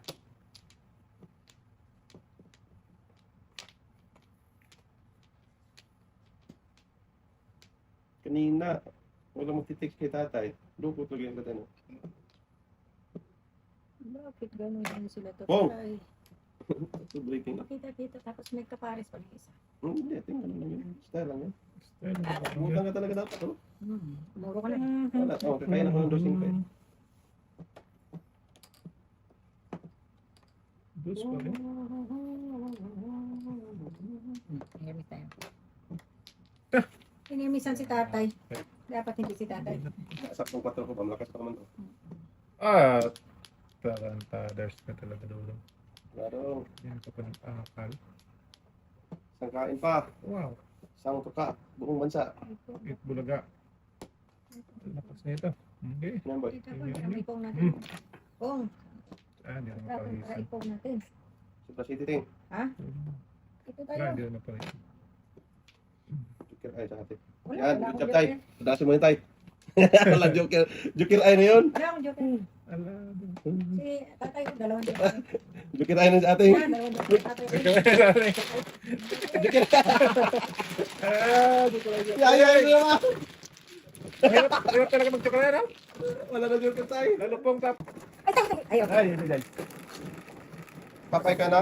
Kanina, wala magtitext kay tatay. Lukot lagi ang tatay mo. Bakit ganun lang sila to? Oh. Ay, Ito breaking up. kita-kita tapos may kapares pa ng isa. Hindi, tingnan lang yun. Style lang yun. Style mo ba? Butang ka talaga dapat, oh. Muro ka na. Wala, oh, kaya na ko ng dosing pa eh. Dos pa rin. Hermes tayo. Inimisan si tatay. Dapat hindi si tatay. Saktong 4 ko pa, malakas pa naman to. Tarantaders ka talaga doon. Claro, Yan ka pa ng akal. sangkain pa. Wow, Sang tuka, buong bansa. it bulaga. Lakas nito. Okay. Yan boy. Kita pa, ang ipong natin. Pong, Hindi na dapat para mapalisan. ipong natin. Super City ting. Ito Wala, tayo. hindi na mapalisan. Joker ay sa hati. Wala, Yan, wala good akong job tay. joker. Padasin mo yun tay. Wala joker. Joker ay na yun. Wala akong joker. Ala, Si tatay ko, dalawang joker. Joker ay na sa ating. Yan, dalawang joker. Tatay ko. Joker. Ah, dito lang yun. Yaya yun naman. Hirap talaga mag-chocolate, no? Wala na joker tay. Lalo pong tap. Ay, tatay. Ayaw. Ay, hindi. Papay ka na.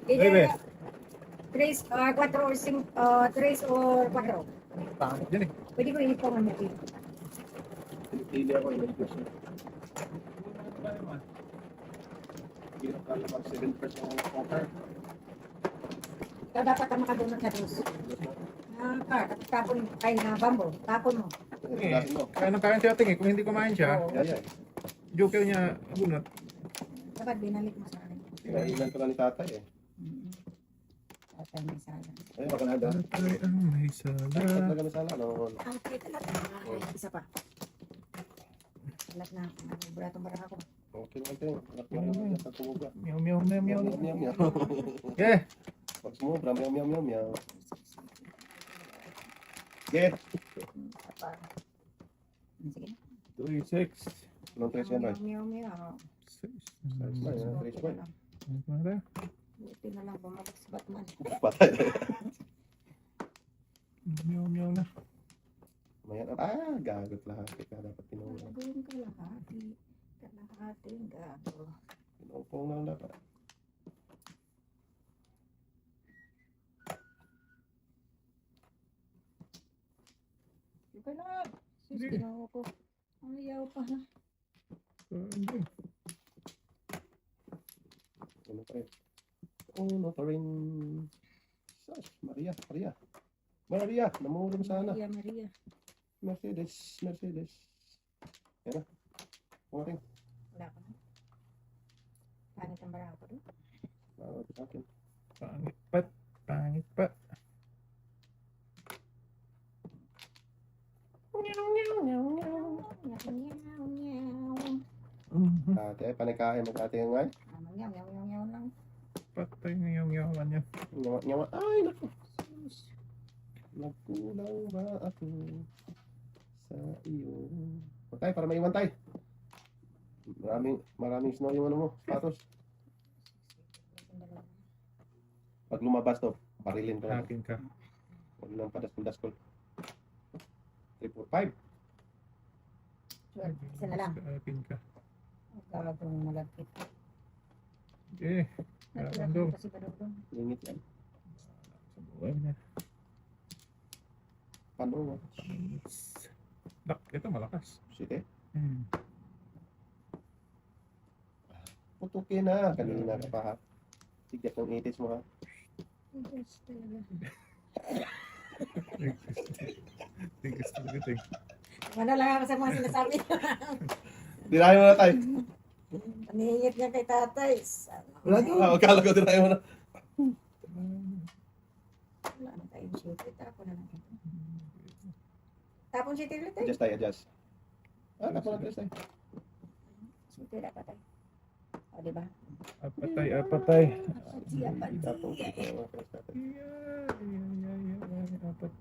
Bebe. Tres, 4 or 5, 3 or 4. Pangit yan eh. Pwede ko inipong ang natin. Pili ako yung question. Hirap ka naman 7% ng poker. Ikaw dapat ang makadunod sa dos. Car, tapon ay na bambo. Tapon mo. Padasin mo. Kaya nang kain siya ating eh. Kung hindi kumain siya, Oo. Yaya. joker niya, bunot. Dapat binalik mo sa akin. Kailan ko na ni tatay eh. Tatay may sala. Ayun, baka nada. Tatay ang may sala. Talaga na sana, no? Ang kita lang. Isa pa. Salat na. Buratong barang ako. Okay naman tayo. Nakakaya sa tumuga. Meow, meow, meow, meow. Meow, meow, meow. Yeah. Pag sumubra, meow, meow, meow, meow. Get! Isa pa. Sige. 3-6. Anong tres yan, Roy? Meow, meow. 6. Ay, tres Buti boy. na lang. Buti na lang bumalik si Batman. Patay. Meow, meow na. Mayan. Gagot lahat. Ika dapat pinungan. Gagawin ka lahati. Kalahati. Gago. Pinupong na lang dapat. Ika lang. Sus, Sige. ginawa ko. Ayaw pa ha. Hindi. Ano pa rin? Ano pa rin? Sus, Maria, Maria. Maria, namulong sana. Maria, Maria. Mercedes, Mercedes. Yan na. Kumating. Wala ka na. Pangit ang barako doon. Nawag sa akin. Pangit pa. Pangit pa. Ate, ay panikain. Mag-ate nga ngay. Nyaw lang. Patay na yung yawan niya. Nyawa, nyawa. Ay, naku. Sus. Nagkulang ba ako sa iyo? Patay, para maiwan tayo. Maraming snow yung ano mo. Patos. Pag lumabas to, barilin ko lang. Akin ka. Huwag nang padaskol-daskol. 3, 4, 5. Sure. Isa na lang. Akin ka. Gagawin malagkit. Eh, Nagkakita kasi ba doon? Lingit yan. sa buhay niya. Paano mo? Dak, ito malakas. Site. Hmm. Putukin na. Kanina ka pa ha. Tigas ng itis mo ha. Yes, talaga. Tigas talaga, ting. Wala lang ako sa mga sinasabi. Dirahin mo na tayo. Nanihingit niya kay tatay. Wala doon. Akala ko dirahin mo na. Wala na tayong shit. Tapon na lang ito. Tapon shit ulit eh. Adjust tayo, adjust. Tapos na tayo. Shit dapat tayo. O diba? Apatay, apatay. Siya pa. Tapos ito ang mga press natin. Apatay,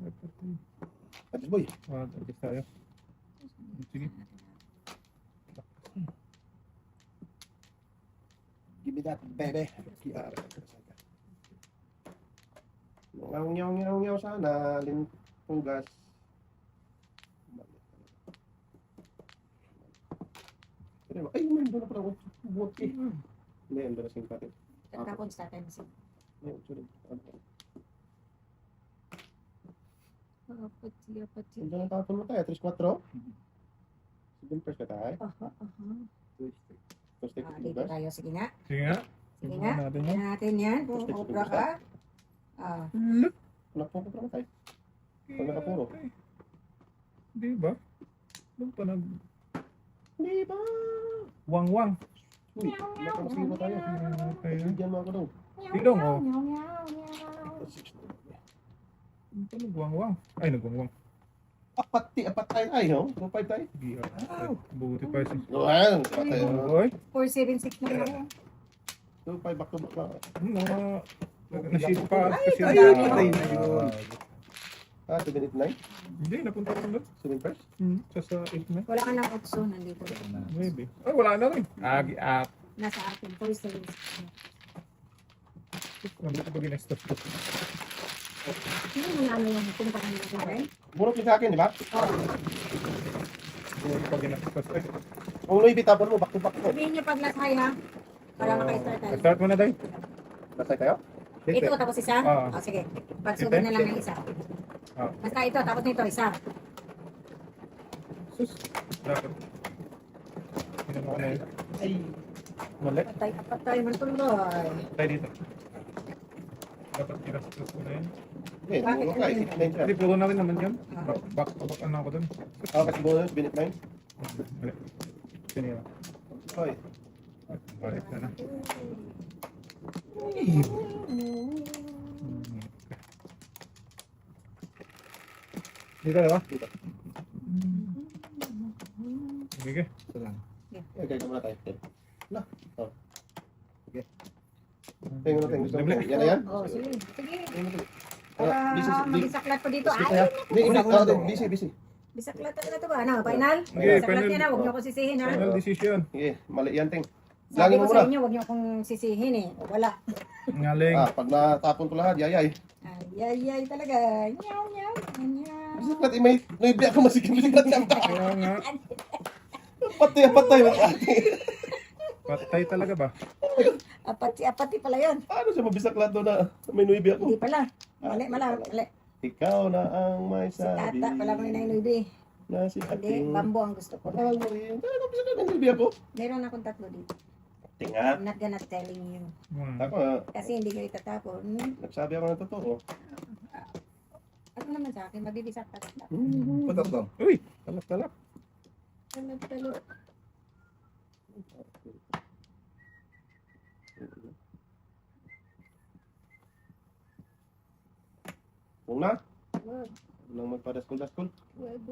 apatay. Adjust boy. Adjust tayo. Sige. Give me that, baby. Kiara. Ngaw sana. Lintong gas. Ay, may doon na pala ako. Buot eh. Hindi, ang dalas yung patin. Tapos sa atin. Ay, sorry. Apati. Ang dalang tapon mo tayo. 3-4. 7 first ka tayo. First take Dito tayo. Sige nga. Sige nga. Sige nga. Natin Tingnan natin yan. Kung obra ka. Wala po ko tayo. Pag nakapuro. Di ba? Doon pa nag... Di ba? Wang-wang. Uy, nakakasiwa tayo. Okay. Bigyan mo ako daw. Pilong, oh. Doon pa nag-wang-wang. Ay, nag-wang-wang. Apat tayo tayo. 2-5 tayo. Di buti pa si... Ayan, tayo. Oy. 476 na lang. 2-5 back to back lang. Nasito pa kasi Ayun, Ay, ayun. 7-8-9. Hindi, napunta ko doon. 7 first. Sa 8 na. Wala ka ng otso. Nandito. Maybe. Ay, wala na rin. Agi, Nasa akin. 476. Nandito pa ginestop ko. Hindi mo na ano yung kumakain natin rin. Burok yung sa akin, di ba? Nandito pa ginestop ko. Kung Louis V tapon mo, back to back ko. Sabihin niyo pag lasay ha. Para maka-start tayo. Start mo na, Day. Nasay tayo? Ito tapos isa? Oo. O sige. Pagsugod na lang ng isa. Oo. Basta ito tapos nito isa. Sus. Dapat. Tingnan mo ko na yun. Ay. Mali. Apat tayo magtuloy. Tayo dito. Dapat ginestop ko na yun. Eh, burok ka. 6-9 siya. Hindi, puro na rin naman yun. Back to back na ako doon. Kasi bonus, binit 9. Mali. Sinira. Hoy. Balik na na. Dito, diba? Dito. Sige. Ito lang. Eh, kaya muna tayo. Na. Oh. Sige. Tingnan natin. Gusto mo. Yan na yan? Oh, sige. Sige. Tingnan natin. Para Busy. magisaklat ko dito. Busy Ay, tayo. Hindi. Busy. bisaklat talaga ito ba? Ano, final? Okay, Bisaklat final. yan na. Huwag niyo ako sisihin ha. Final decision. Sige, mali yan, Ting. Sabi Lagin ko mo sa muna. inyo, huwag niyo akong sisihin eh. O, wala. Ngaling. Pag natapon ko lahat, yayay. Ay, talaga. Nyaw, nyaw, nyaw. Bisaklat, may biyak ko masigil. Bisaklat nga. Kaya nga. Patay. Patay talaga ba? Apati pala yun. Paano siya mabisaklat doon na may nuibi ako? Hindi pala. Mali. Ikaw na ang may Si sabi. Tata pala ko na yung nubi. Na si Hindi, ating. bambo ang gusto ko. Mahal mo rin. Talaga bisaklat may nuibi ako. Meron akong tatlo dito. Tinga. I'm not gonna telling you. Ako, Kasi hindi kayo tatapon. nagsabi ako ng totoo. Ano naman sa akin, mabibisak ka. Putok to. Uy! Talak. Talo. Kung na, nang magpa-daskol. Wag.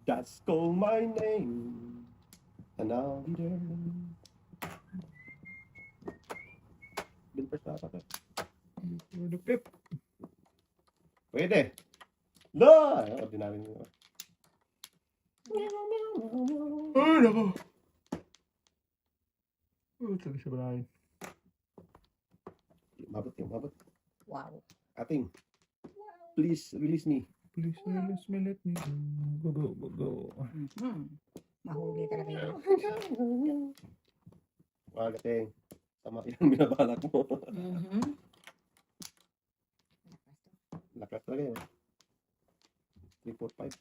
Just call my name. And I'll be there. Bilpers na ako. Dupip. Pwede. La! Ordinary nyo. Ay, nako. Talaga siya balay. Mabot. Wow. Ating. Please release me. Please release me, let me go. Mahuli talaga yun. Wag ating. Tama yan binabalak mo. Lakas talaga yun. 3, 4, 5.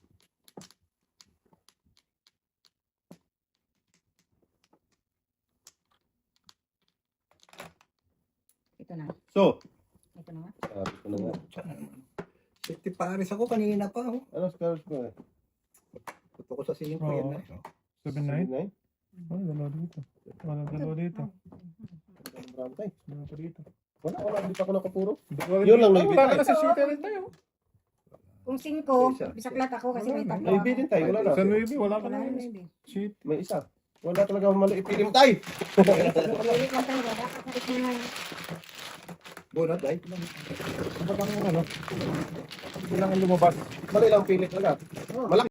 Ito na. So, Ito na nga. sabi ko na nga. Safety Paris ako kanina pa. Oh. Ano scores ko eh? Putok ko sa singin ko Oo. yan. 7-9? 9? Oh, dalawa dito. Dalawa dito. Marami tayo. Dalawa pa dito. Wala, hindi pa ako nakapuro. Dalawa Yun lang, dito. Louis Wala Vuitton. ka na sa shooter rin tayo. Kung 5, Isa. bisaklat ako kasi may tatlo May din tayo, wala na. Sa 9, wala ka Wala na. na maybe. Shit. May isa. Wala talaga mali. Ipili mo tayo. Ulit lang tayo. Dapat na Bunot ay. Ba't ang ano? Kailangan lumabas. Mali lang pili talaga. Malaki.